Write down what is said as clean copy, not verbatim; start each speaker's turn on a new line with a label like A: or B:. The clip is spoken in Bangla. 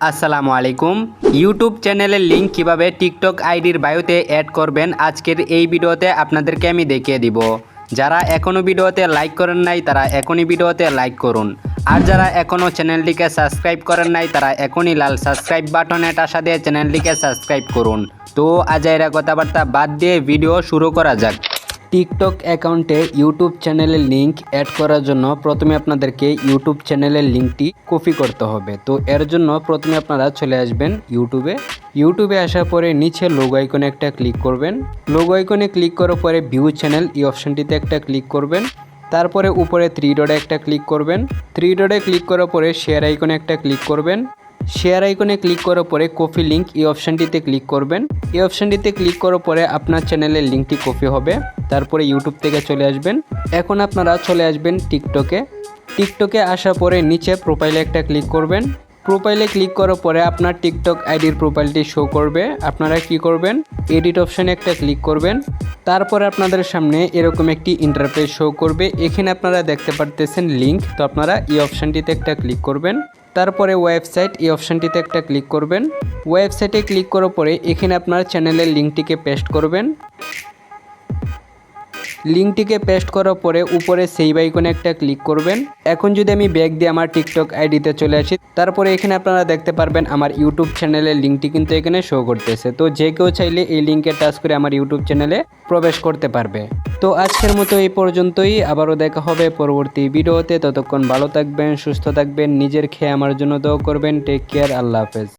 A: আসসালামু আলাইকুম। ইউটিউব চ্যানেলের লিংক কিভাবে টিকটক আইডির বায়োতে অ্যাড করবেন আজকের এই ভিডিওতে আপনাদেরকে আমি দেখিয়ে দিব। যারা এখনও ভিডিওতে লাইক করেন নাই তারা এখনই ভিডিওতে লাইক করুন, আর যারা এখনও চ্যানেলটিকে সাবস্ক্রাইব করেন নাই তারা এখনই লাল সাবস্ক্রাইব বাটনে টাসা দিয়ে চ্যানেলটিকে সাবস্ক্রাইব করুন। তো আজাইরা কথাবার্তা বাদ দিয়ে ভিডিও শুরু করা যাক। টিকটক অ্যাকাউন্টে ইউটিউব চ্যানেলের লিংক অ্যাড করার জন্য প্রথমে আপনাদেরকে ইউটিউব চ্যানেলের লিংকটি কপি করতে হবে। তো এর জন্য প্রথমে আপনারা চলে আসবেন ইউটিউবে আসার পরে নিচে লোগো আইকনে একটা ক্লিক করবেন। লোগো আইকনে ক্লিক করার পরে ভিউ চ্যানেল এই অপশনটিতে একটা ক্লিক করবেন। তারপরে উপরে থ্রি ডটে একটা ক্লিক করবেন। থ্রি ডটে ক্লিক করার পরে শেয়ার আইকনে একটা ক্লিক করবেন। শেয়ার আইকনে ক্লিক করার পরে কপি লিঙ্ক এই অপশানটিতে ক্লিক করবেন। এই অপশানটিতে ক্লিক করার পরে আপনার চ্যানেলের লিঙ্কটি কপি হবে। তারপরে ইউটিউব থেকে চলে আসবেন। এখন আপনারা চলে আসবেন টিকটকে আসার পরে নিচে প্রোফাইলে একটা ক্লিক করবেন। প্রোফাইলে ক্লিক করার পরে আপনার টিকটক আইডির প্রোফাইলটি শো করবে। আপনারা কি করবেন, এডিট অপশানে একটা ক্লিক করবেন। তারপরে আপনাদের সামনে এরকম একটি ইন্টারফেস শো করবে। এখানে আপনারা দেখতে পারতেছেন লিঙ্ক, তো আপনারা এই অপশানটিতে একটা ক্লিক করবেন। তারপরে ওয়েবসাইট এই অপশানটিতে একটা ক্লিক করবেন। ওয়েবসাইটে ক্লিক করার পরে এখানে আপনার চ্যানেলের লিঙ্কটিকে পেস্ট করবেন। লিঙ্কটিকে পেস্ট করার পরে উপরে সেভ আইকনে একটা ক্লিক করবেন। এখন যদি আমি ব্যাক দিয়ে আমার টিকটক আইডিতে চলে আসি, তারপরে এখানে আপনারা দেখতে পারবেন আমার ইউটিউব চ্যানেলের লিঙ্কটি কিন্তু এখানে শো করতেছে। তো যে কেউ চাইলে এই লিঙ্কে টাচ করে আমার ইউটিউব চ্যানেলে প্রবেশ করতে পারবে। তো আজকের মতো এই পর্যন্তই, আবারও দেখা হবে পরবর্তী ভিডিওতে। ততক্ষণ ভালো থাকবেন, সুস্থ থাকবেন, নিজের খেয়ে আমার জন্য দোয়া করবেন। টেক কেয়ার, আল্লাহ হাফেজ।